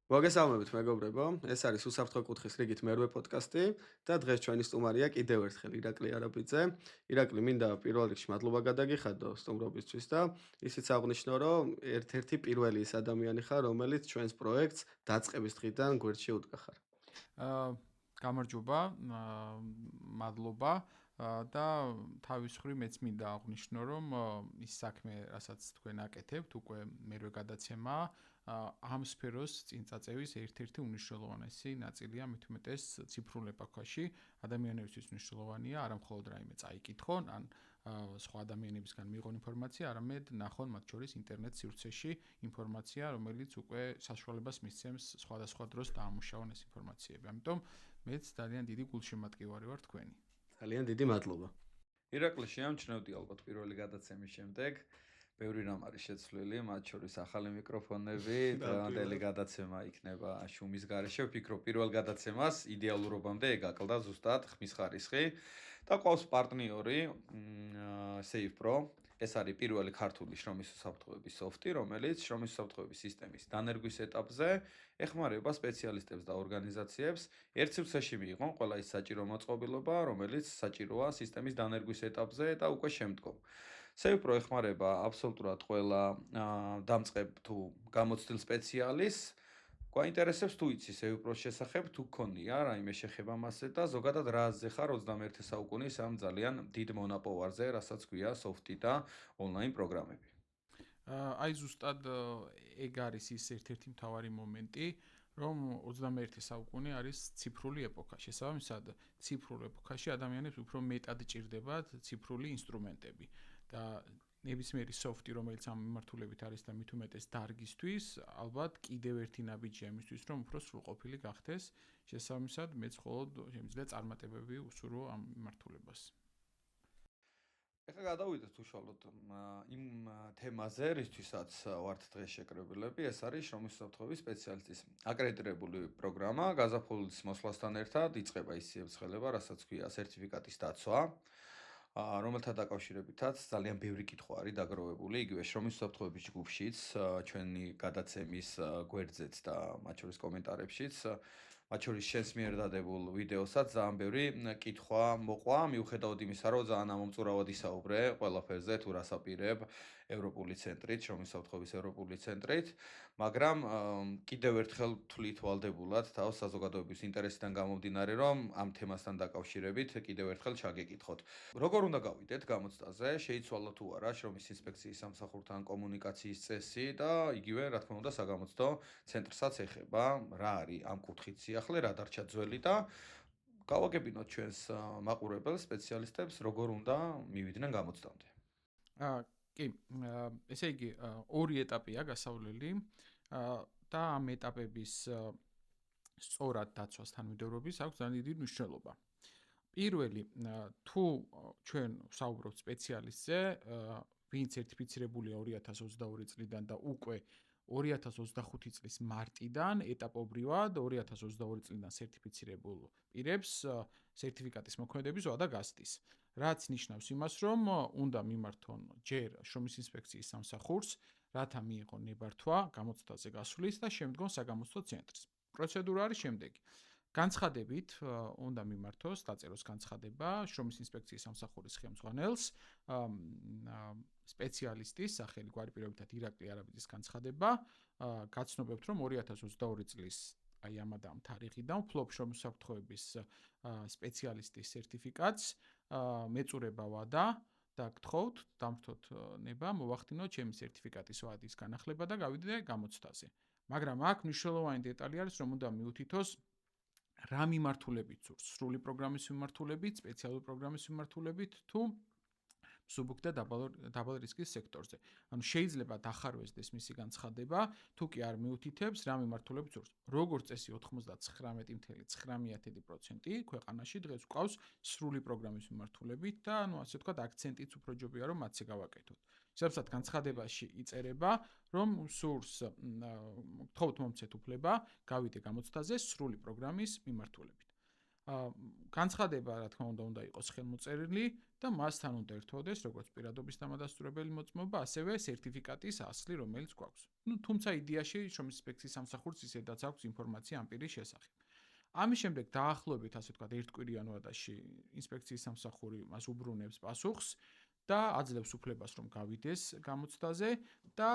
მოგესალმებით მეგობრებო, ეს არის უსაფრთხო კუთხის რიგით მერვე პოდკასტი და დღეს ჩვენი სტუმარია კიდევ ერთხელ ირაკლი არაბიძე. ირაკლი, მინდა პირველ რიგში მადლობა გადაგიხადო სტუმრობისთვის და ისიც აღვნიშნო, რომ ერთ-ერთი პირველი ის ადამიანი ხარ, რომელიც ჩვენს პროექტს დაწყების დღიდან გვერდში უდგახარ. აა გამარჯობა, მადლობა და თავის მხრივ მეც მინდა აღვნიშნო, რომ ის საქმე, რასაც თქვენ აკეთებთ, უკვე მერვე გადაცემა ამ სფეროს წინ წაწევის ერთ-ერთი უმნიშვნელოვანესი ნაწილია, მით უმეტეს ციფრულ ეპოქაში. ადამიანებისთვის მნიშვნელოვანია არა მხოლოდ რაიმე წაიკითხონ, ან სხვა ადამიანებისგან მიიღონ ინფორმაცია, არამედ ნახონ მათ შორის ინტერნეტ სივრცეში ინფორმაცია, რომელიც უკვე საშუალებას მისცემს სხვადასხვა დროს დაამუშავონ ეს ინფორმაციები. ამიტომ მეც ძალიან დიდი გულშემატკივარი ვარ თქვენი. ძალიან დიდი მადლობა. ირაკლი, შეამჩნევდი ალბათ პირველი გადაცემის შემდეგ. ბევრი რამ არის შეცვლილი, მათ შორის ახალი მიკროფონები, დღევანდელი გადაცემა იქნება შუმის გარეშე. ვფიქრობ, პირველ გადაცემას იდეალურობამდე ეგ აკლდა ზუსტად ხმის ხარისხი და ყავს პარტნიორი Save Pro. ეს არის პირველი ქართული შრომის უსაფრთხოების სოფტი, რომელიც შრომის უსაფრთხოების სისტემის დანერგვის ეტაპზე ეხმარება სპეციალისტებს და ორგანიზაციებს ერთ სივრცეში მიიღონ ყველა ის საჭირო მოწყობილობა, რომელიც საჭიროა სისტემის დანერგვის ეტაპზე და უკვე შემდგომ. Save Pro ეხმარება აბსოლუტურად ყველა დამწყებ თუ გამოცდილ სპეციალისტს. გვაინტერესებს თუ იცი Save Pro-ს შესახებ, თუ გქონია რაიმე შეხება მასზე და ზოგადად რა აზრზე ხარ 21 საუკუნის ამ ძალიან დიდ მონაპოვარზე, რასაც ქვია სოფტი და ონლაინ პროგრამები. აი ზუსტად ეგ არის ის ერთ-ერთი მთავარი მომენტი, რომ 21 საუკუნე არის ციფრული ეპოქა. შესაბამისად, ციფრულ ეპოქაში ადამიანებს უფრო მეტად ჭირდებათ ციფრული ინსტრუმენტები და ნებისმიერი სოფტი, რომელიც ამ მიმართულებით არის და მით უმეტეს დარგისთვის, ალბათ კიდევ ერთი ნაბიჯია იმისთვის, რომ უფრო სრულყოფილი გახდეს. შესაბამისად, მეც მხოლოდ შემიძლია წარმატებები უსურვო ამ მიმართულებას. ეხლა გადავიდეთ უშუალოდ იმ თემაზე, რისთვისაც ვართ დღეს შეკრებილები, ეს არის შრომის უსაფრთხოების სპეციალისტის აკრედიტებული პროგრამა, გაზაფხულის მოსვლასთან ერთად იწყება ის სიებცხელება, რასაც ქვია სერტიფიკატის დაცვა. რომელთა დაკავშირებითაც ძალიან ბევრი კითხვა არის დაგროვებული, იგივე შრომის უსაფრთხოების ჯგუფშიც, ჩვენი გადაცემის გვერდზეც და მათ შორის კომენტარებშიც, მათ შორის შენს მიერ დადებულ ვიდეოსაც ძალიან ბევრი კითხვა მოყვა, მიუხედავად იმისა, რომ ძალიან ამომწურავად ისაუბრე ყველაფერზე, თუ რას აპირებ ევროპული ცენტრით, შრომის უსაფრთხოების ევროპული ცენტრით, მაგრამ კიდევ ერთხელ თვლით ვალდებულად თავს საზოგადოების ინტერესიდან გამომდინარე, რომ ამ თემასთან დაკავშირებით კიდევ ერთხელ ჩაგეკითხოთ. როგორ უნდა გავიდეთ გამოცდაზე, შეიცვალა თუ არა შრომის ინსპექციის სამსახურთან კომუნიკაციის წესი და იგივე, რა თქმა უნდა, საგამოცდო ცენტრსაც ეხება, რა არის ამ კუთხით სიახლე, რა დარჩა ძველი და გავაგებინოთ ჩვენს მაყურებელს, სპეციალისტებს, როგორ უნდა მივიდნენ გამოცდამდე. კი, ესე იგი, ორი ეტაპია გასავლელი და ამ ეტაპების სწორად დაცვას თანმიმდევრობის აქვს ძალიან დიდი მნიშვნელობა. პირველი, თუ ჩვენ ვსაუბრობთ სპეციალისტზე, ვინც სერტიფიცირებულია 2022 წლიდან და უკვე 2025 წლის მარტიდან ეტაპობრივად 2022 წლიდან სერტიფიცირებულ პირებს სერტიფიკატის მოქმედების ვადა გასდის. რაც ნიშნავს იმას, რომ უნდა მიმართონ ჯერ შრომის ინსპექციის სამსახურს, რათა მიიღონ ნებართვა გამოცდაზე გასვლის და შემდგომ საგამოცდო ცენტრს. პროცედურა არის შემდეგი. განცხადებით უნდა მიმართოს, დაწეროს განცხადება შრომის ინსპექციის სამსახურის ხელმძღვანელს, სპეციალისტის სახელი გვარი პირობითად ირაკლი არაბიძის განცხადება, გაცნობებთ, რომ 2022 წლის აი ამ და ამ თარიღიდან ვფლობ შრომის უსაფრთხოების სპეციალისტის სერტიფიკატს, მეწურება ვადა და გთხოვთ, დამრთოთ ნება, მოვახდინოთ ჩემი სერტიფიკატის ვადის განახლება და გავიდე გამოცდაზე. მაგრამ აქ მნიშვნელოვანი დეტალი არის, რომ უნდა მიუთითოს რა მიმართულებით სურს, სრული პროგრამის მიმართულებით, სპეციალური პროგრამის მიმართულებით თუ მსუბუქ და დაბალ რისკის სექტორზე. ანუ შეიძლება დახარვესდეს მისი განცხადება, თუ კი არ მიუთითებს რა მიმართულებით სურს. როგორც წესი 99.9% ქვეყანაში დღეს გვყავს სრული პროგრამის მიმართულებით და ანუ ასე ვთქვათ, აქცენტიც უფრო ჯობია რომ მათზე გავაკეთოთ. შესაბამისად განცხადებაში იწერება, რომ სურს გთხოვთ მომცეთ უფლება, გავიდე გამოცდაზე სრული პროგრამის მიმართულებით. განცხადება, რა თქმა უნდა, უნდა იყოს ხელმოწერილი და მასთან უნდა ერთვოდეს როგორც პირადობის დამადასტურებელი მოწმობა, ასევე სერტიფიკატის ასლი, რომელიც გვაქვს. თუმცა იდეაში შრომის ინსპექციის სამსახურს ისედაც აქვს ინფორმაცია ამ პირის შესახებ. ამის შემდეგ დაახლოებით, ასე ვთქვათ, ერთკვირიან ვადაში ინსპექციის სამსახური მას უბრუნებს პასუხს და აძლევს უფლებას, რომ გავიდეს გამოცდაზე და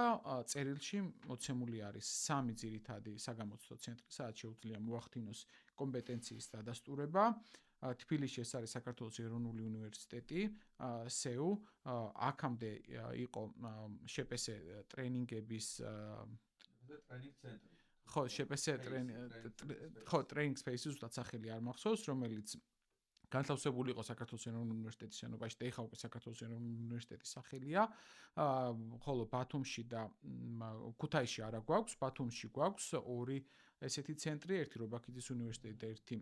წერილში მოცემული არის 3 ძირითადი საგამოცდო ცენტრი, სადაც შეუძლია მოახდინოს კომპეტენციის დადასტურება. თბილისში ეს არის საქართველოს ეროვნული უნივერსიტეტი, SEU, აქამდე იყო შპს ტრენინგების ტრენინგ ცენტრი. ხო, შპს ტრენინგ სპეისი ზუსტად სახელი არ მახსოვს, რომელიც განთავსებული იყო საქართველოს ეროვნული უნივერსიტეტის შენობაში და ეხლა უკვე საქართველოს ეროვნული უნივერსიტეტის სახელია. ხოლო ბათუმში და ქუთაისში არა გვაქვს, ბათუმში გვაქვს 2 ესეთი ცენტრი, ერთი რობაქიძის უნივერსიტეტი და ერთი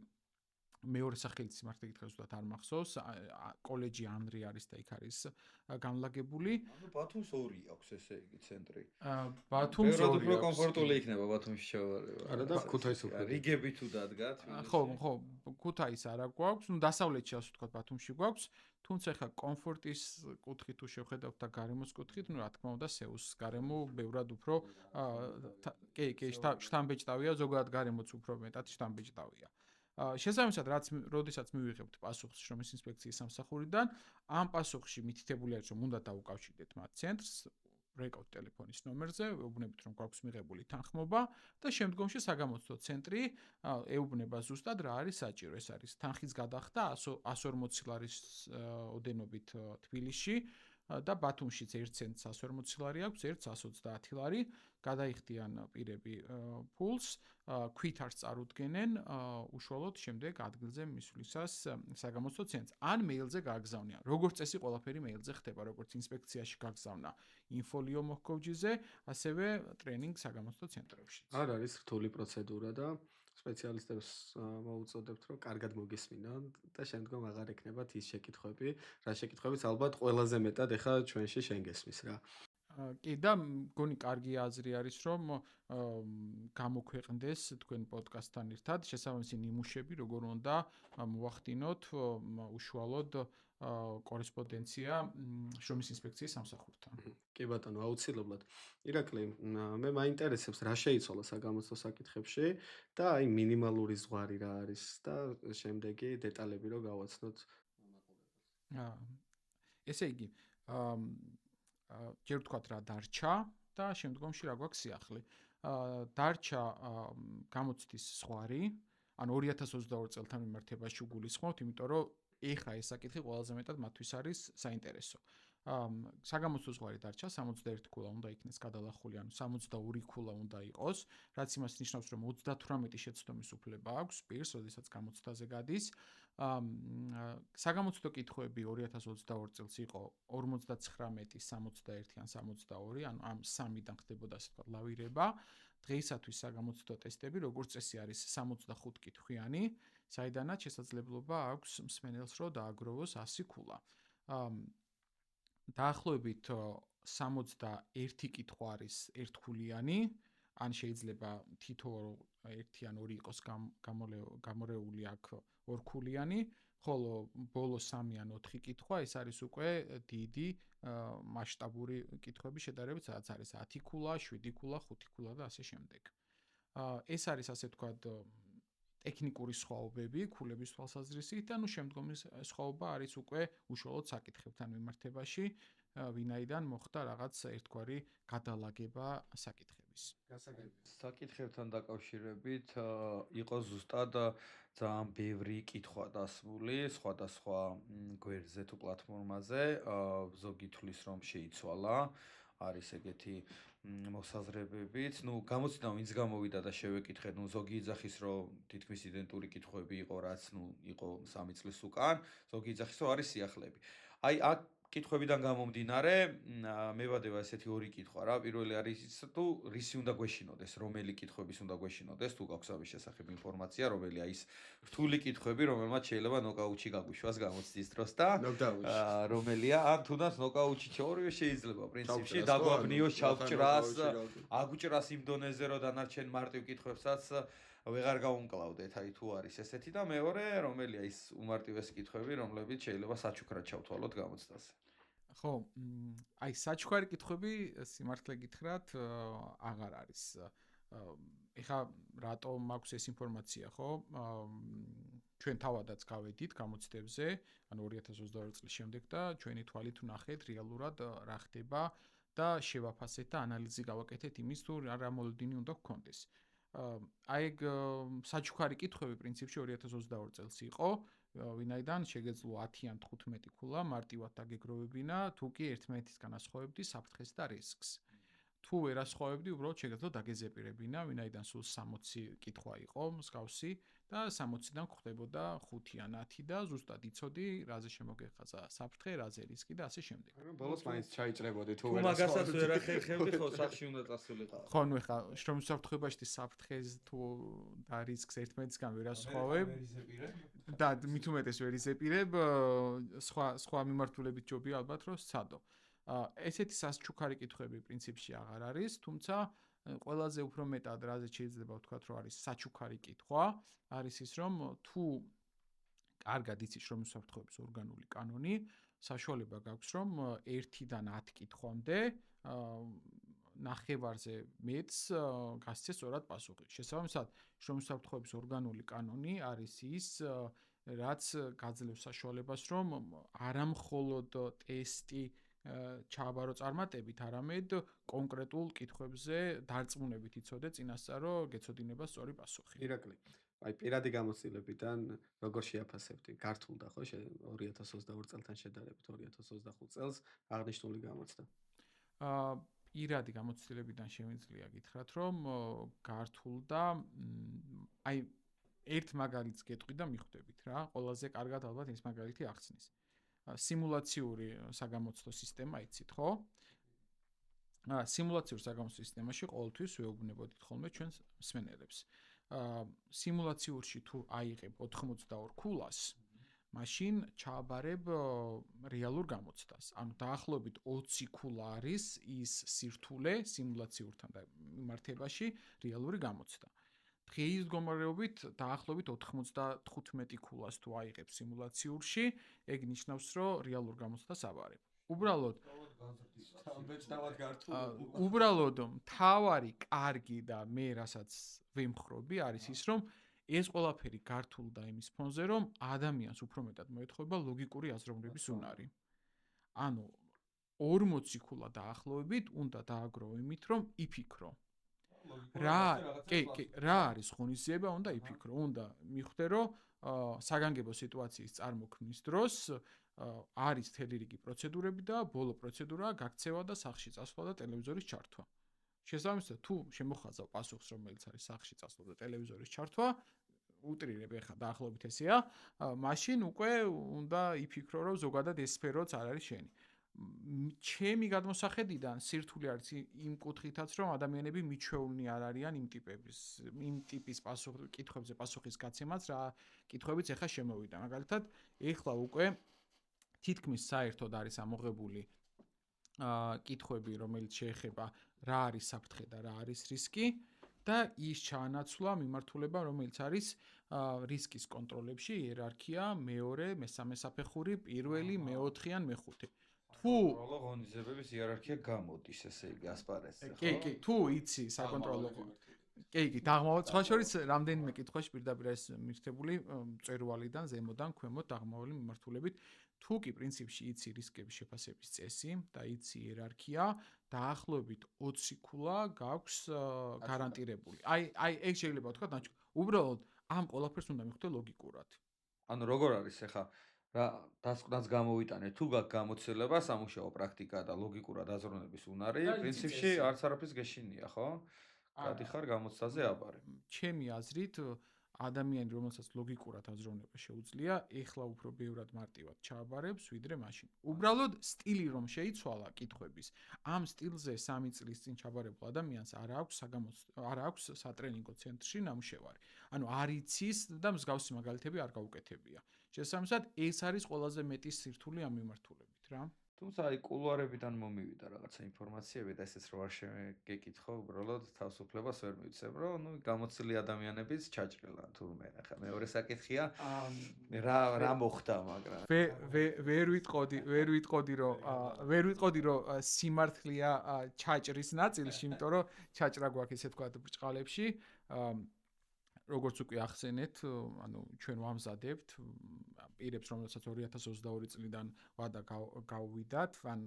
მეორე სახელით სიმართლე გითხრათ ზუსტად არ მახსოვს, კოლეჯი ანრი არის და იქ არის განლაგებული. ანუ ბათუმს 2 აქვს ესე იგი ცენტრი. ბათუმს 2 უფრო კომფორტული იქნება ბათუმში შევარება. არა და ქუთაისში უფრო. რიგები თუ დადგა თბილისში. ხო, ქუთაისს არა გვაქვს, დასავლეთში ასე ვთქვათ ბათუმში გვაქვს, თუმცა ხა კომფორტის კუთხით თუ შევხედავთ და გარემოს კუთხით, რა თქმა უნდა, SEU-ს გარემო ბევრად უფრო კი, შტამბეჭდავია, ზოგადად გარემოც უფრო მეტად შტამბეჭდავია. შესაბამისად, როდესაც მივიღებთ პასუხს შრომის ინსპექციის სამსახურიდან, ამ პასუხში მითითებული არის, რომ უნდა დაუკავშირდეთ მათ ცენტრს, რეკავთ ტელეფონის ნომერზე, ეუბნებით, რომ გვაქვს მიღებული თანხმობა და შემდგომში საგამოცდო ცენტრი ეუბნება ზუსტად რა არის საჭირო. ეს არის თანხის გადახდა 140 ლარის ოდენობით თბილისში და ბათუმშიც 1 ცენტს 140 ლარი აქვს, 120 ლარი. გადაიხდიან პირები ფულს, ქვით არ წარუდგენენ უშუალოდ შემდეგ ადგილზე მისვლისას საგამოცდო ცენტრს. ან მეილზე გააგზავნიან. როგორც წესი, ყველაფერი მეილზე ხდება, როგორც ინსპექციაში გაგზავნა ინფოლიო მოჰკოვჯიზე, ასევე ტრენინგ საგამოცდო ცენტრებში. არ არის რთული პროცედურა და სპეციალისტებს მოუწოდებთ, რომ კარგად მოგესმინონ და შემდგომ აღარ ექნებათ ის შეკითხვები, რა შეკითხვებიც ალბათ ყველაზე მეტად ეხა ჩვენში შენგესმის რა. კი და მგონი კარგი აზრი არის, რომ გამოქვეყნდეს თქვენ პოდკასტთან ერთად შესაბამისი ნიმუშები, როგორ უნდა მოახდინოთ უშუალოდ კორესპონდენცია შრომის ინსპექციის სამსახურთან. კი ბატონო, აუცილებლად. ირაკლი, მე მაინტერესებს რა შეიცვალა საგამოცდო საკითხებში და აი მინიმალური ზღვარი რა არის და შემდეგი დეტალები რო გავაცნოთ. ესე იგი, ჯერ ვთქვათ რა დარჩა და შემდგომში რა გვაქვს სიახლე. დარჩა გამოცდის ზღვარი, ანუ 2022 წელთან მიმართებაში გულისხმობთ, იმიტომ რომ ეხა ეს საკითხი ყველაზე მეტად მათთვის არის საინტერესო. საგამოცდო ზღვარი დარჩა 61 ქულა უნდა იქნეს გადალახული, ანუ 62 ქულა უნდა იყოს, რაც იმას ნიშნავს, რომ 38 შეცდომის უფლება აქვს პირს, როდესაც გამოცდაზე გადის. საგამოცდო კითხვები 2022 წელს იყო 59, 61 ან 62, ანუ ამ 3-დან ხდებოდა ასე ვთქვათ ლავირება. დღეისათვის საგამოცდო ტესტები როგორც წესი არის 65 კითხვიანი, საიდანაც შესაძლებლობა აქვს მსმენელს რომ დააგროვოს 100 ქულა. დაახლოებით 61 კითხვა არის ერთქულიანი, ან შეიძლება თითო 1 ან 2 იყოს გამორეული აქ ორქულიანი, ხოლო ბოლო 3 ან 4 კითხვა ეს არის უკვე დიდი მასშტაბური კითხვები შედარებით, სადაც არის 10 ქულა, 7 ქულა, 5 ქულა და ასე შემდეგ. ეს არის ასე ვთქვათ ტექნიკური სხვაობები ქულების თვალსაზრისით და შემდგომი სხვაობა არის უკვე უშუალოდ საკითხებთან მიმართებაში, ვინაიდან მოხდა რაღაც ერთგვარი გადალაგება საკითხების. საკითხებთან დაკავშირებით იყო ზუსტად ძალიან ბევრი კითხვა დასმული სხვადასხვა გვერდზე თუ პლატფორმაზე, ზოგი თვლის რომ შეიცვალა, არის ეგეთი მოსაზრებებიც. გამოცდა ვინც გამოვიდა და შევეკითხეთ, ზოგი იძახის რომ თითქმის იდენტური კითხვები იყო, რაც იყო 3 წლის უკან, ზოგი იძახის რომ არის სიახლეები. აი აქ კითხვებიდან გამომდინარე, მე ვადევა ესეთი 2 კითხვა რა. პირველი არის ის, თუ რისი უნდა გვეშინოდეს, რომელი კითხვების უნდა გვეშინოდეს, თუ გაქვს ამის შესახებ ინფორმაცია, რომელია ის რთული კითხვები, რომელმაც შეიძლება ნოკაუტში გაგვიშვას გამოცდის დროს და რომელია, ან თუნდაც ნოკაუტში ორივე შეიძლება პრინციპში დაგვაბნიოს ჩავჭრას, აგუჭრას იმ დონეზე, რომ დანარჩენ მარტივ კითხვებსაც ვეღარ გავუმკლავდეთ, აი თუ არის ესეთი და მეორე, რომელია ის უმარტივესი კითხვები, რომლებიც შეიძლება საჩუქრად ჩავთვალოთ გამოცდაზე. ხო, აი საჩუქარი კითხვები სიმართლე გითხრათ აღარ არის. ეხლა რატომ მაქვს ეს ინფორმაცია, ხო? ჩვენ თავადაც გავედით გამოცდებზე, ანუ 2022 წლის შემდეგ და ჩვენი თვალით ვნახეთ რეალურად რა ხდება და შევაფასეთ და ანალიზი გავაკეთეთ იმის თუ რა მოლოდინი უნდა გქონდეს. აი ეგ საჩუქარი კითხვები პრინციპში 2022 წელს იყო, ვინაიდან შეგეძლო 10-ან 15 ქულა მარტივად დაგეგროვებინა, თუ კი ერთმანეთის განასხვავებდი საფრთხეს და რისკს. თუ ვერ ასხვავებდი, უბრალოდ შეგეძლო დაგეზეპირებინა, ვინაიდან სულ 60 კითხვა იყო მსგავსი და 60-დან გვხდებოდა 5-ან 10 და ზუსტად იცოდი, რაზე შემოგეხაზა საფრთხე, რაზე რისკი და ასე შემდეგ. ბოლოს მაინც ჩაიჭრებოდი თუ თუ მაგასაც ვერ ახერხებდი, ხო, სახში უნდა წასულიყავ. ხო, ნუ ეხლა შრომის საფრთხეებაში საფრთხეს თუ და რისკს ერთმანეთისგან ვერ ასხვავებ და მით უმეტეს ვერ იზეპირებ, სხვა მიმართულებით ჯობია ალბათ რომ სცადო. ესეთი საჩუქარი კითხვები პრინციპში აღარ არის, თუმცა ყველაზე უფრო მეტად რაზეც შეიძლება ვთქვათ, რომ არის საჩუქარი კითხვა, არის ის, რომ თუ კარგად იცის შრომის საფრთხეების ორგანული კანონი, საშუალება გაქვს, რომ 1-დან 10 კითხვამდე ნახევარზე მეტს გასცეს სწორად პასუხი. შესაბამისად, შრომის საფრთხეების ორგანული კანონი არის ის, რაც გაძლევს საშუალებას, რომ არა მხოლოდ ტესტი ჩააბარო წარმატებით, არამედ კონკრეტულ კითხვებზე დარწმუნებით იცოდე წინასწარ, რომ გეცოდინება სწორი პასუხი. ირაკლი, აი პირადი გამოცდილებიდან როგორ შეაფასებდი? გართულდა ხო 2022 წელთან შედარებით 2025 წელს აღნიშნული გამოცდა? პირადი გამოცდილებიდან შემიძლია გითხრათ, რომ გართულდა, აი ერთ მაგალითს გეტყვი და მიხვდებით რა, ყველაზე კარგად ალბათ ეს მაგალითი ახსნის. სიმულაციური საგამოცდო სისტემა იცით, ხო? სიმულაციურ საგამოცდო სისტემაში ყოველთვის ვეუბნებოდით ხოლმე ჩვენს მსმენელებს. სიმულაციურში თუ აიღებ 82 ქულას, მაშინ ჩააბარებ რეალურ გამოცდას. ანუ დაახლოებით 20 ქულა არის ის სირთულე სიმულაციურთან და მიმართებაში რეალური გამოცდა. დღეის მდგომარეობით დაახლოებით 95 ქულას თუ აიღებ სიმულაციურში, ეგ ნიშნავს, რომ რეალურ გამოცდას აბარებ. უბრალოდ მთავარი კარგი და მე რასაც ვემხრობი არის ის, რომ ეს ყველაფერი გართულდა იმის ფონზე, რომ ადამიანს უფრო მეტად მოეთხოვება ლოგიკური აზროვნების უნარი. ანუ 40 ქულა დაახლოებით უნდა დააგროვო იმით, რომ იფიქრო. რა არის ღონისძიება, უნდა იფიქრო, უნდა მიხვდე, რომ საგანგებო სიტუაციის წარმოქმნის დროს არის თელი რიგი პროცედურები და ბოლო პროცედურაა გაქცევა და სახლში წასვლა და ტელევიზორის ჩართვა. შესაბამისად, თუ შემოხაზავ პასუხს, რომელიც არის სახლში წასვლა და ტელევიზორის ჩართვა, უტრირებ ეხა დაახლოებით ესეა, მაშინ უკვე უნდა იფიქრო, რომ ზოგადად ეს სფეროც არ არის შენი. ჩემი გადმოსახედიდან სირთულე არის იმ კუთხითაც, რომ ადამიანები მიჩვეულნი არ არიან იმ ტიპის კითხვებზე პასუხის გაცემაც, რა კითხვებიც ეხა შემოვიდა. მაგალითად, ეხლა უკვე თითქმის საერთოდ არის ამოღებული კითხვები, რომელიც შეეხება რა არის საფრთხე და რა არის რისკი და ის ჩაანაცვლა მიმართულება, რომელიც არის რისკის კონტროლებში, იერარქია, მეორე, მესამე საფეხური, პირველი, მეოთხე ან მეხუთე. თუ ღონისძიებების იერარქია გამოდის, ესე იგი, ასპარეზზე, ხო? კი, თუ იცი საკონტროლო კი, დაღმავოთ. სხვა შორის რამდენიმე კითხვაში პირდაპირ არის მითითებული მწვერვალიდან, ზემოდან, ქვემოთ დაღმავალი მიმართულებით. თუ კი პრინციპში იცი რისკების შეფასების წესი და იცი იერარქია, დაახლოებით 20 ქულა გაქვს გარანტირებული. აი ეგ შეიძლება ვთქვა, უბრალოდ ამ ყველაფერს უნდა მიხვდე ლოგიკურად. ანუ როგორ არის ახლა რა დასკვნაც გამოვიტანე, თუ გაქვს გამოცდილება, სამუშაო პრაქტიკა და ლოგიკურად აზროვნების უნარი, პრინციპში არც არაფერს გეშინია, ხო? გადიხარ გამოცდაზე აბარე. ჩემი აზრით, ადამიანი, რომელსაც ლოგიკურად აზროვნება შეუძლია, ეხლა უფრო ბევრად მარტივად ჩააბარებს, ვიდრე მაშინ. უბრალოდ სტილი რომ შეიცვალა კითხვების, ამ სტილზე 3 წლის წინ ჩაბარებულ ადამიანს არ აქვს სატრენინგო ცენტრში ნამუშევარი. ანუ არ იცის და მსგავსი მაგალითები არ გაუკეთებია. შესაბამისად, ეს არის ყველაზე მეტი სირთულე ამ მიმართულებით, რა. თუმცა აი კულუარებიდან მომივიდა რაღაცა ინფორმაციები და ესეც რო არ შეგეკითხო უბრალოდ თავისუფლებას ვერ მივცემ რომ ნუ გამოცილი ადამიანებიც ჩაჭრილა თურმე ახლა მეორე საკითხია რა მოხდა მაგრამ ვერ ვიტყოდი რომ სიმართლეა ჩაჭრის ნაწილში იმიტომ რომ ჩაჭრა გვაქვს ესე თქვა ბრჭყალებში როგორც უკვე ახსენეთ, ანუ ჩვენ ვამზადებთ პირებს, რომელსაც 2022 წლიდან ვადა გავვიდათ, ან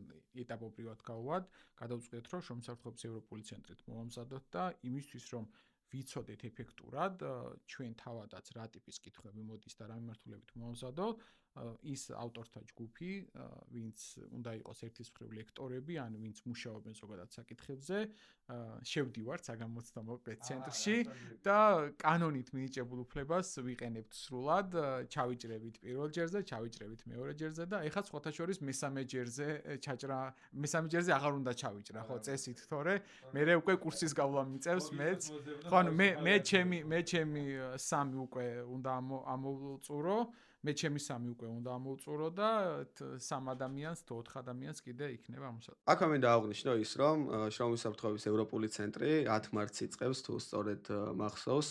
ეტაპობრივად გავვად, გადავწყვეტ, რომ შრომსაფრთხოების ევროპული ცენტრით მოვამზადოთ და იმისთვის, რომ ვიცოდეთ ეფექტურად, ჩვენ თავადაც რა ტიპის კითხვები მოდის და რა მიმართულებით მოვამზადო, ის ავტორთა ჯგუფი, ვინც უნდა იყოს ერთის მხრივ ლექტორები, ან ვინც მუშაობენ ზოგადად საკითხებზე, შევდივართ საგამოცდომო ცენტრში და კანონით მინიჭებულ უფლებას ვიყენებთ სრულად, ჩავიჭრებით პირველ ჯერზე, ჩავიჭრებით მეორე ჯერზე და ეხლა სხვათა შორის მესამე ჯერზე ჩაჭრა, მესამე ჯერზე აღარ უნდა ჩავიჭრა, ხო, წესით, თორე მე უკვე კურსის გავლა მიწევს მეც. ხო, ანუ მე ჩემი სამი უკვე უნდა ამოვწურო, მე ჩემი სამი უკვე უნდა ამოვწურო და 3 ადამიანს თუ 4 ადამიანს კიდე იქნება ამოსავალ. აქვე მინდა აღვნიშნო ის, რომ შრომისაფრთხოების ევროპული ცენტრი 10 მარტს იწყებს თუ სწორედ მახსოვს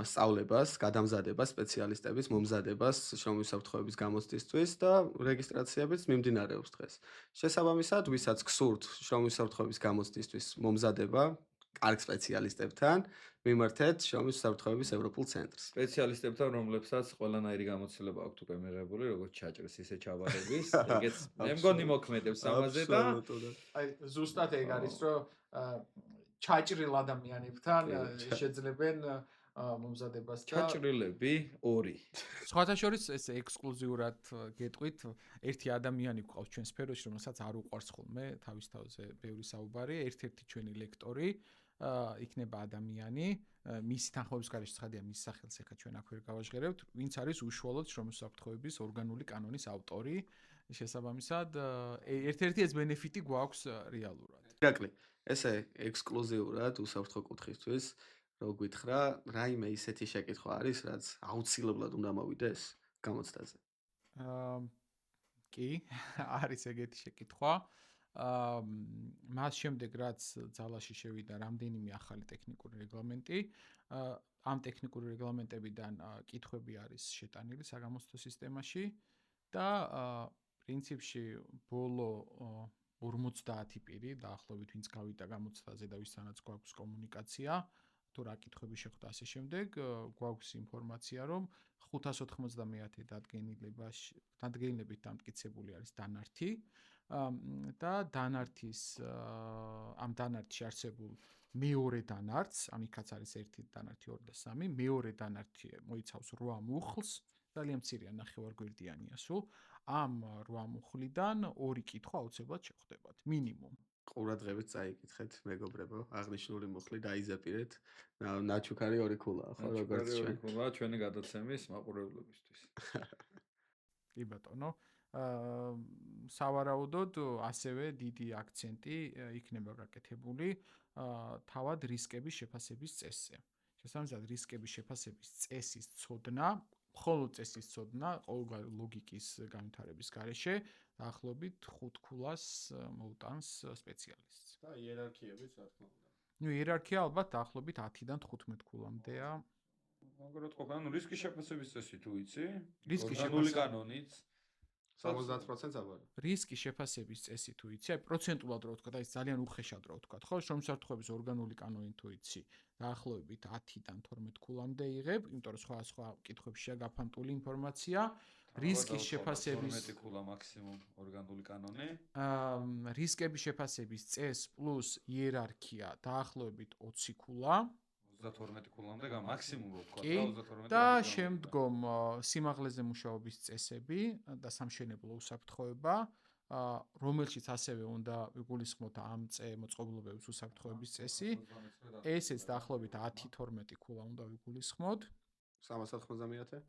სწავლებას, გადამზადებას, სპეციალისტების მომზადებას შრომისაფრთხოების გამოცდისთვის და რეგისტრაციებიც მიმდინარეობს დღეს. შესაბამისად, ვისაც გსურთ შრომისაფრთხოების გამოცდისთვის მომზადება კარგ სპეციალისტებთან მიმართეთ შრომისაფრთხოების ევროპულ ცენტრს. სპეციალისტებთან, რომლებსაც ყველანაირი გამოცდილება აქვთ უკვე მიღებული, როგორც ჩაჭრის, ისე ჩავარების, ეგეც მე მგონი მოქმედებს ამაზე და აი ზუსტად ეგ არის, რომ ჩაჭრილ ადამიანებთან შეძლებენ მომზადებას და ჩაჭრილები 2. სხვათა შორის ეს ექსკლუზიურად გეტყვით, ერთი ადამიანი გვყავს ჩვენ სფეროში, რომელსაც არ უყვარს ხოლმე თავის თავზე ბევრი საუბარი, ერთ-ერთი ჩვენი ლექტორი იქნება ადამიანი, მისი თანხმობის გარეშე ცხადია მის სახელს ეხა ჩვენ აქ ვერ გავაჟღერებთ, ვინც არის უშუალოდ შრომისაფრთხოების ორგანული კანონის ავტორი, შესაბამისად ერთ-ერთი ეს ბენეფიტი გვაქვს რეალურად. ირაკლი, ესე ექსკლუზიურად უსაფრთხო კუთხისთვის რო გითხრა, რაიმე ისეთი შეკითხვა არის, რაც აუცილებლად უნდა მოვიდეს გამოცდაზე. კი, არის ეგეთი შეკითხვა. მას შემდეგ რაც ძალაში შევიდა რამდენიმე ახალი ტექნიკური რეგლამენტი, ამ ტექნიკური რეგლამენტებიდან კითხვები არის შეტანილი საგამოცდო სისტემაში და პრინციპში ბოლო 50 პირი დაახლოებით ვინც გავიდა გამოცდაზე და ვისთანაც გვაქვს კომუნიკაცია, თუ რა კითხვები შეხვდა ასე შემდეგ, გვაქვს ინფორმაცია, რომ 590 დადგენილებით დამტკიცებული არის დანართი და ამ დანართში არსებულ მეორე დანართს, ამიქაც არის ერთი დანართი 2 და 3, მეორე დანართი მოიცავს 8 მუხლს, ძალიან მცირეა ნახევარგვერდიანია სულ. ამ 8 მუხლიდან 2 კითხვა აუცილებლად შეხვდებათ, მინიმუმ. ყურადღებით წაიკითხეთ, მეგობრებო, აღნიშნული მუხლი დაიზაპირეთ. ნაჩუქარი 2 ქულაა, ხო, როგორც ჩვენ. ქულა ჩვენი გადაცემის მაყურებლებისთვის. კი ბატონო. სავარაუდოდ ასევე დიდი აქცენტი იქნება გაკეთებული თავად რისკების შეფასების წესზე. შესაბამისად, რისკების შეფასების წესის ცოდნა, მხოლოდ წესის ცოდნა, ყოველგვარი ლოგიკის განვითარების გარეშე, დაახლოებით 5 ქულას მოუტანს სპეციალისტს. და იერარქიებიც რა თქმა უნდა. ნუ იერარქია ალბათ დაახლოებით 10-დან 15 ქულამდეა. მაგრამ ყოფილი, ანუ რისკის შეფასების წესი თუ იცი? რისკის ორგანული კანონით 70% აბარი. რისკის შეფასების წესი თუ იცი, აი პროცენტულად რო ვთქვა, და ის ძალიან უხეშად რო ვთქვა, ხო, შრომსაფრთხოების ორგანული კანონით თუ იცი, დაახლოებით 10-დან 12 ქულამდე იღებ, იმიტომ რომ სხვა კითხვებშია გაფანტული ინფორმაცია. რისკის შეფასების 12 ქულა მაქსიმუმ ორგანული კანონი. რისკების შეფასების წეს პლუს იერარქია დაახლოებით 20 ქულა. 32 ქულამდე მაქსიმუმ რო ვთქვა, 32 და შემდგომ სიმაღლეზე მუშაობის წესები და სამშენებლო უსაფრთხოება, რომელშიც ასევე უნდა ვიგულისხმოთ ამ მოწყობილობების უსაფრთხოების წესი. ესეც დაახლოებით 10-12 ქულა უნდა ვიგულისხმოთ. 390?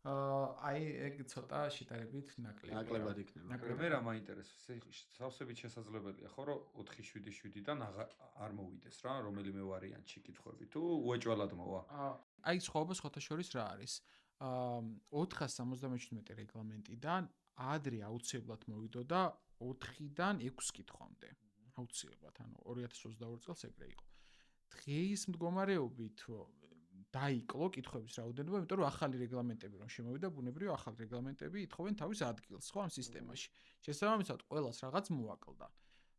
აი ეგ ცოტა შეტანებით ნაკლებად იქნება. მე რა მაინტერესებს, სავსებით შესაძლებელია, ხო, რომ 4-7-7-დან არ მოვიდეს რა, რომელიმე ვარიანტში კითხვები თუ უეჭველად მოვა. აი სხვაობა სხვათა შორის რა არის? 477 რეგლამენტიდან ადრე აუცილებლად მოვიდოდა 4-დან 6 კითხვამდე. აუცილებლად, ანუ 2022 წელს ეგრე იყო. დღეის მდგომარეობით დაიკლო კითხვების რაოდენობა, იმიტომ რომ ახალი რეგლამენტები რომ შემოვიდა, ბუნებრივია ახალი რეგლამენტები ითხოვენ თავის ადგილს, ხო, ამ სისტემაში. შესაბამისად, ყველას რაღაც მოაკლდა.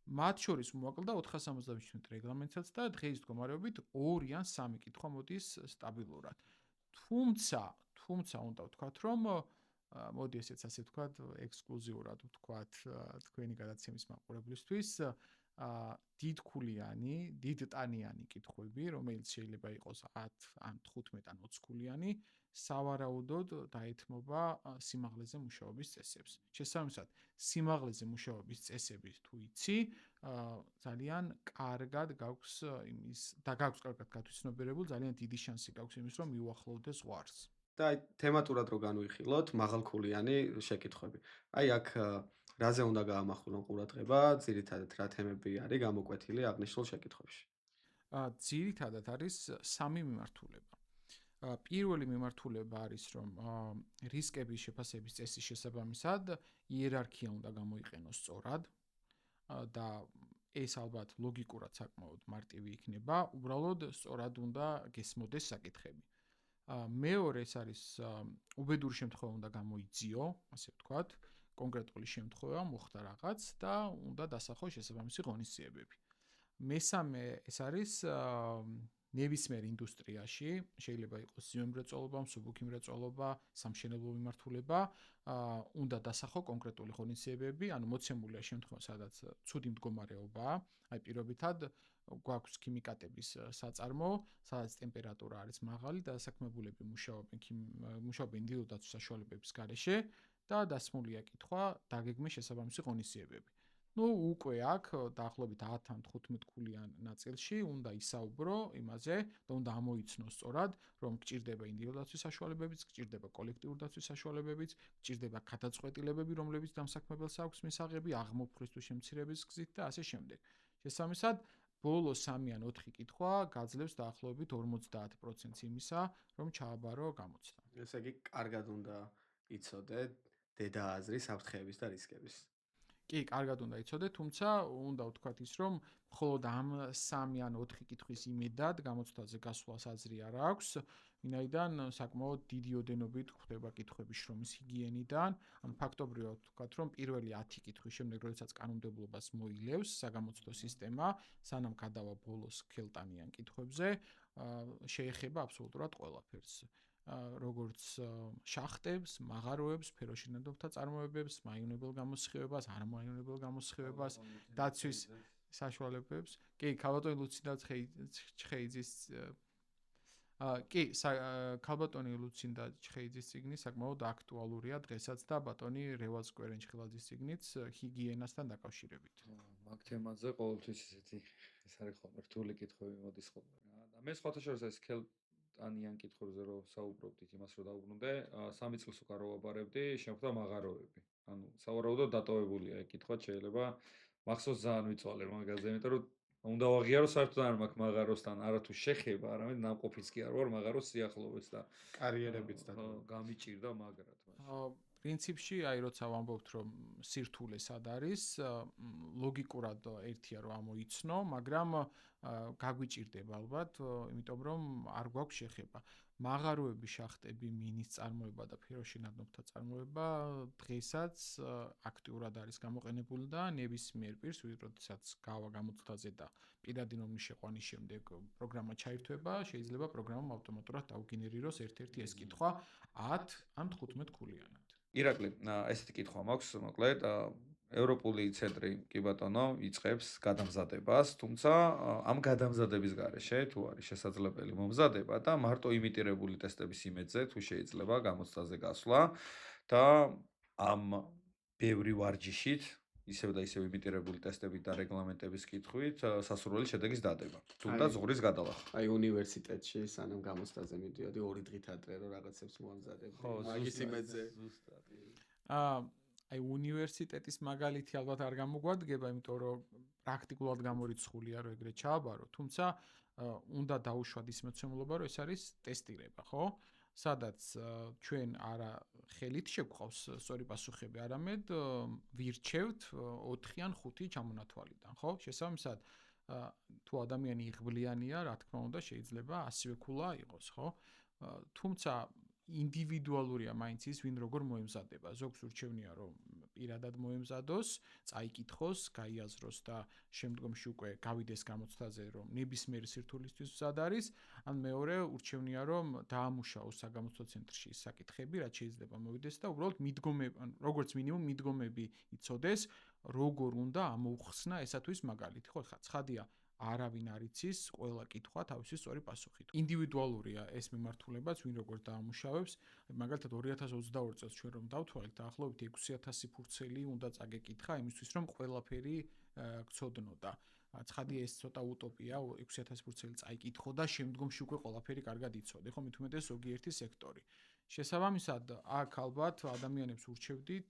მათ შორის მოაკლდა 477 რეგლამენტსაც და დღეის მდგომარეობით 2 ან 3 კითხვა მოდის სტაბილურად. თუმცა უნდა ვთქვათ, რომ მოდი ესეც ასე ვთქვათ, ექსკლუზიურად ვთქვათ, თქვენი გადაცემის მაყურებლისთვის, დიდტანიანი კითხვები, რომელიც შეიძლება იყოს 10 ან 15 ან 20 ქულიანი, სავარაუდოდ დაეთმობა სიმაღლეზე მუშაობის წესებს. შესაბამისად, სიმაღლეზე მუშაობის წესები თუ იცი, ძალიან კარგად გაქვს იმის და გაქვს კარგად გათვითცნობიერებული, ძალიან დიდი შანსი გაქვს იმის, რომ მიუახლოვდე ზღვარს. და აი თემატურად რო განვიხილოთ, მაღალქულიანი შეკითხვები. აი აქ რაზე უნდა გაამახვილონ ყურადღება, ძირითადად რა თემები არის გამოკვეთილი აღნიშნულ შეკითხვებში? ძირითადად არის 3 მიმართულება. პირველი მიმართულება არის, რომ რისკების შეფასების წესის შესაბამისად იერარქია უნდა გამოიყენოს სწორად და ეს ალბათ ლოგიკურად საკმაოდ მარტივი იქნება, უბრალოდ სწორად უნდა გესმოდეს საკითხები. მეორე ეს არის უბედური შემთხვევა უნდა გამოიძიო, ასე ვთქვათ, კონკრეტული შემთხვევა მოხდა რაღაც და უნდა დასახოს შესაბამისი ღონისძიებები. მესამე ეს არის ნებისმიერ ინდუსტრიაში, შეიძლება იყოს ზემომრეწველობა, მსუბუქი მრეწველობა, სამშენებლო მიმართულება, უნდა დასახო კონკრეტული ღონისძიებები, ანუ მოცემულია შემთხვევა, სადაც ცუდი მდგომარეობაა, აი პირობითად გვაქვს ქიმიკატების საწარმო, სადაც ტემპერატურა არის მაღალი და დასაქმებულები მუშაობენ ინდივიდუალური დაცვის საშუალებების გარეშე და დასმულია კითხვა დაგეგმის შესაბამისი ღონისძიებები. უკვე აქ დაახლოებით 10 ან 15 ქულიან ნაწილში უნდა ისაუბრო იმაზე და უნდა ამოიცნოს სწორად, რომ გჭირდება ინდივიდუალური დაცვის საშუალებებიც, გჭირდება კოლექტიური დაცვის საშუალებებიც, გჭირდება გადაწყვეტილებები, რომლებიც დამსაქმებელს აქვს მისაღები, აღმოფხრის თუ შემცირების გზით და ასე შემდეგ. შესაბამისად, ბოლო 3 ან 4 კითხვა გაძლევს დაახლოებით 50% იმისა, რომ ჩააბარო გამოცდა. ესე იგი, კარგად უნდა იცოდე დედა აზრი საფრთხეების და რისკების. კი, კარგად უნდა იცოდე, თუმცა უნდა ვთქვათ ის, რომ მხოლოდ ამ 3 ან 4 კითხვის იმედად გამოცდაზე გასვლას აზრი არ აქვს, ვინაიდან საკმაოდ დიდი ოდენობით ხდება კითხვების შრომის ჰიგიენიდან, ანუ ფაქტობრივად ვთქვათ, რომ პირველი 10 კითხვის შემდეგ, როდესაც კანონმდებლობას მოილევს საგამოცდო სისტემა, სანამ გადავა ბოლოს ქელტანიან კითხვებზე, შეეხება აბსოლუტურად ყველაფერს. როგორც შახტებს, მაღაროებს, ფეროშინადობთა წარმოებებს, მაიონებელ გამოსხივებას, არ მაიონებელ გამოსხივებას, დაცვის საშუალებებს. კი, ქალბატონი ლუცინდა ჩხეიძის ქალბატონი ლუცინდა ჩხეიძის წიგნი საკმაოდ აქტუალურია დღესაც და ბატონი რევაზ კვერენჩხილაძის წიგნიც ჰიგიენასთან დაკავშირებით. მაგ თემაზე ყოველთვის ესეთი ეს არის ხოლმე რთული კითხვები მოდის ხოლმე რა. და მე სხვათა შორის ეს ანიან კითხვებზე რომ საუბრობდით იმას რომ დაუბრუნდე, 3 წელს უკან რო ვაბარებდი, შემხვდა მაღაროები. ანუ სავარაუდოდ დატოვებულია ეგ კითხვა, შეიძლება მახსოვს ძალიან ვიწვალე მაგაზე, იმიტომ რომ უნდა ვაღიარო საერთოდ არ მაქვს მაღაროსთან არათუ შეხება, არამედ ნამყოფიც კი არ ვარ მაღაროს სიახლოვეს და კარიერებიც და გამიჭირდა მაგრად მაშინ. პრინციპში, აი როცა ვამბობთ, რომ სირთულე სად არის, ლოგიკურად ერთია რომ ამოიცნო, მაგრამ გაგვიჭირდება ალბათ, იმიტომ რომ არ გვაქვს შეხება. მაღაროები, შახტები, მინის წარმოება და ფეროშინადობთა წარმოება დღესაც აქტიურად არის გამოყენებული და ნებისმიერ პირს, როდესაც გავა გამოცდაზე და პირადი ნომრის შეყვანის შემდეგ პროგრამა ჩაირთვება, შეიძლება პროგრამამ ავტომატურად დაუგენერიროს ერთ-ერთი ეს კითხვა 10 ან 15 ქულიანად. ირაკლი, ესეთი კითხვა მაქვს, მოკლედ, ევროპული ცენტრი კი ბატონო იწყებს გადამზადებას, თუმცა ამ გადამზადების გარეშე თუ არის შესაძლებელი მომზადება და მარტო იმიტირებული ტესტების იმედზე თუ შეიძლება გამოცდაზე გასვლა და ამ ბევრი ვარჯიშით ისევ და ისევ იმიტირებული ტესტებით და რეგლამენტების კითხვით სასურველი შედეგის დადება. თუნდაც ზღურის გადალახვა. აი უნივერსიტეტში სანამ გამოცდაზე მიდიოდი 2 დღით ადრე რომ რაღაცებს მოამზადებდი. მაგის იმედზე. აი უნივერსიტეტის მაგალითი ალბათ არ გამოგვადგება, იმიტომ რომ პრაქტიკულად გამორიცხულია რომ ეგრე ჩააბარო, თუმცა უნდა დაუშვათ ის მოცემულობა, რომ ეს არის ტესტირება, ხო? სადაც ჩვენ არა ხელით შეგვყავს სწორი პასუხები, არამედ ვირჩევთ 4 ან 5 ჩამონათვალიდან, ხო? შესაბამისად, თუ ადამიანი იღბლიანია, რა თქმა უნდა, შეიძლება ასევე ქულა იყოს, ხო? თუმცა ინდივიდუალურია მაინც ის, ვინ როგორ მოემზადება. ზოგს ურჩევნია, რომ პირადად მოემზადოს, წაიკითხოს, გაიაზროს და შემდგომში უკვე გავიდეს გამოცდაზე, რომ ნებისმიერი სირთულისთვის მზად არის, ან მეორე ურჩევნია, რომ დაამუშავოს საგამოცდო ცენტრში ის საკითხები, რაც შეიძლება მოვიდეს და უბრალოდ მიდგომები, როგორც მინიმუმ მიდგომები იცოდეს, როგორ უნდა ამოუხსნა ესა თუ ის მაგალითი, ხო, ხა ცხადია არავინ არ იცის ყველა კითხვა თავისი სწორი პასუხით. ინდივიდუალურია ეს მიმართულებაც, ვინ როგორ დაამუშავებს. მაგალითად 2022 წელს ჩვენ რომ დავთვალეთ, დაახლოებით 6000 ფურცელი უნდა წაგეკითხა იმისთვის, რომ ყველაფერი გცოდნოდა. ცხადია ეს ცოტა утоპია, 6000 ფურცელი წაიკითხო და შემდგომში უკვე ყველაფერი კარგად იცოდე, ხო, მით უმეტეს ზოგიერთი სექტორი. შესაბამისად, აქ ალბათ ადამიანებს ურჩევდით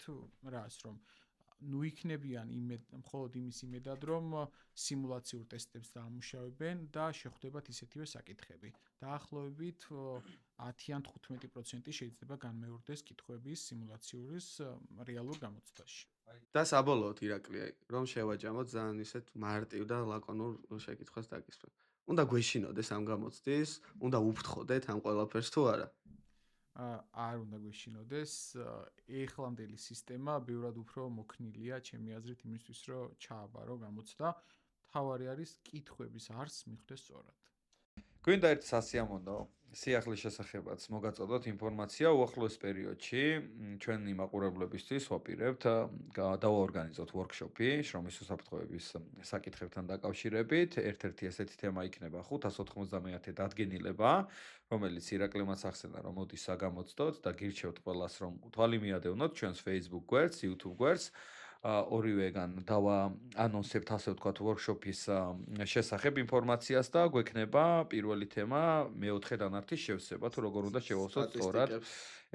რას, რომ ნუ იქნებიან მხოლოდ იმის იმედად, რომ სიმულაციურ ტესტებს დაამუშავებენ და შეხვდებათ ისეთივე საკითხები. დაახლოებით 10 ან 15% შეიძლება განმეორდეს კითხვების სიმულაციის რეალურ გამოცდაში. და საბოლოოდ ირაკლი, რომ შევაჯამოთ ძალიან ისეთ მარტივ და ლაკონურ შეკითხვას დაგისვენ. უნდა გვეშინოდეს ამ გამოცდის, უნდა უფრთხოდეთ ამ ყველაფერს თუ არა? არ უნდა გვეშინოდეს, ეხლამდელი სისტემა ბევრად უფრო მოქნილია, ჩემი აზრით, იმისთვის, რომ ჩააბარო გამოცდა. თავარი არის კითხვების არსს მიხვდეს სწორად. გვინდა ერთ სასიამოვნო სიახლის შესახებაც მოგაწოდოთ ინფორმაცია უახლოეს პერიოდში ჩვენი მაყურებლებისთვის ვაპირებთ დავაორგანიზოთ ვორქშოპი შრომის უსაფრთხოების საკითხებთან დაკავშირებით. ერთ-ერთი ესეთი თემა იქნება 591 დადგენილება, რომელიც ირაკლიმაც ახსენა, რომ მოდის საგამოცდოთ და გირჩევთ ყველას, რომ თვალი მიადევნოთ ჩვენს Facebook გვერდს, YouTube გვერდს. ორივეგან დავაანონსებთ, ასე ვთქვათ, ვორქშოპის შესახებ ინფორმაციას და გვექნება პირველი თემა მეოთხე დანართის შევსება, თუ როგორ უნდა შევავსოთ სწორად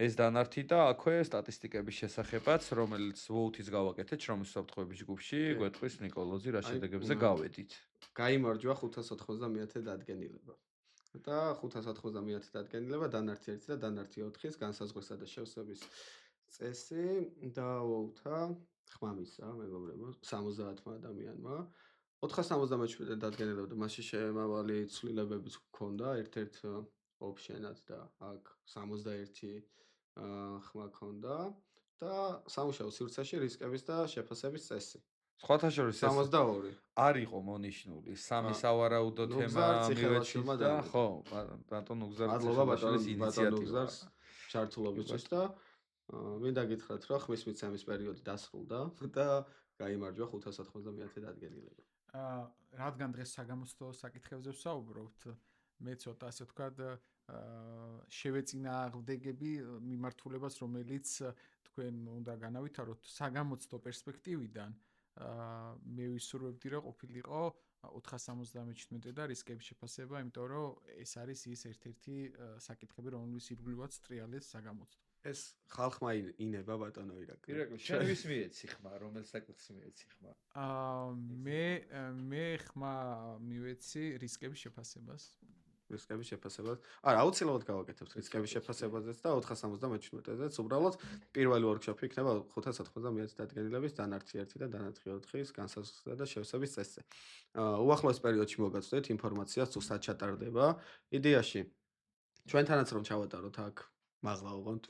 ეს დანართი და აქვე სტატისტიკების შესახებაც, რომელიც ვოუთის გავაკეთეთ შრომის უსაფრთხოების ჯგუფში, გვეტყვის ნიკოლოზი, რა შედეგებზე გავედით. გაიმარჯვა 591 დადგენილება. და 591 დადგენილება დანართი 1 და დანართი 4-ის განსაზღვრისა და შევსების წესი დაუოუთა ხმამისა, მეგობრებო, 70 ადამიანმა. 477 დადგენილება და მასში შემავალი ცვლილებებიც ჰქონდა, ერთ-ერთ ოპშენად და აქ 61 ხმა ჰქონდა და სამუშაო სივრცეში რისკების და შეფასების წესი. სხვათა შორის 62 არ იყო მონიშნული სამი სავარაუდო თემა მივეცით და ხო, ბატონ უგზარ ციხეშვილის ინიციატივა ჩართულობისთვის და მინდა გითხრათ, რომ ხმის მიცემის პერიოდი დასრულდა და გაიმარჯვა 591 დადგენილება. რადგან დღეს საგამოცდო საკითხებზე ვსაუბრობთ, მე ცოტა ასე ვთქვათ, შევეწინააღმდეგები მიმართულებას, რომელიც თქვენ უნდა განავითაროთ საგამოცდო პერსპექტივიდან. მე ვისურვებდი, რომ ყოფილიყო 477 და რისკების შეფასება, იმიტომ რომ ეს არის ის ერთ-ერთი საკითხები, რომლის ირგვლივაც ტრიალებს საგამოცდო. ეს ხალხმა ინება ბატონო ირაკლი. ირაკლი, შენ ვის მიეცი ხმა, რომელ საკითხს მიეცი ხმა? მე ხმა მივეცი რისკების შეფასებას. რისკების შეფასებას. არა, აუცილებლად გავაკეთებთ რისკების შეფასებაზეც და 477-ზეც. უბრალოდ პირველი ვორქშოპი იქნება 591 დადგენილების დანართი 1 და დანართი 4-ის განსაზღვრისა და შევსების წესზე. უახლოეს პერიოდში მოგაწოდეთ ინფორმაციას თუ სად ჩატარდება. იდეაში ჩვენთანაც რომ ჩავატაროთ აქ მაღლა ოღონდ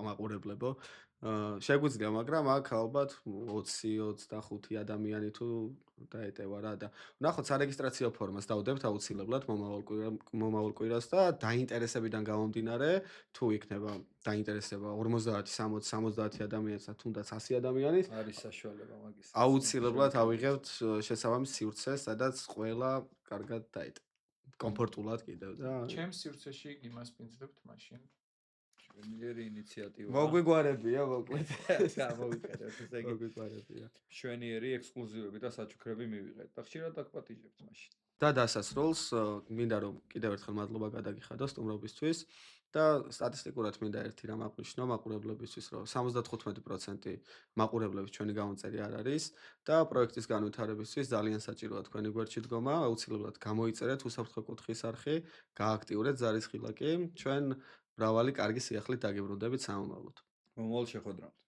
მაყურებლებო. შეგვიძლია, მაგრამ აქ ალბათ 20-25 ადამიანი თუ დაეტევა რა და ნახოთ სარეგისტრაციო ფორმას დავდებთ აუცილებლად მომავალ კვირას და დაინტერესებიდან გამომდინარე თუ იქნება დაინტერესება 50, 60, 70 ადამიანის და თუნდაც 100 ადამიანის არის საშუალება მაგის. აუცილებლად ავიღებთ შესაბამის სივრცეს, სადაც ყველა კარგად დაეტევა. კომფორტულად კიდევ და ჩემს სივრცეში იმას პინძლებთ მაშინ. შვენიერი ინიციატივა. მოგვიგვარებია, მოკლედ. მოვიყენებთ, ესე იგი. მოგვიგვარებია. შვენიერი ექსკლუზივები და საჩუქრები მივიღეთ და ხშირად დაგპატიჟებთ მაშინ. და დასასრულს მინდა რომ კიდევ ერთხელ მადლობა გადაგიხადო სტუმრობისთვის და სტატისტიკურად მინდა ერთი რამ აღვნიშნო მაყურებლებისთვის, რომ 75% მაყურებლების ჩვენი გამომწერი არ არის და პროექტის განვითარებისთვის ძალიან საჭიროა თქვენი გვერდში დგომა, აუცილებლად გამოიწერეთ უსაფრთხო კუთხის არხი, გააქტიურეთ ზარისხილაკი. ჩვენ მრავალი კარგი სიახლით დაგიბრუნდებით სამომავლოდ. მომავალ შეხვედრამდე.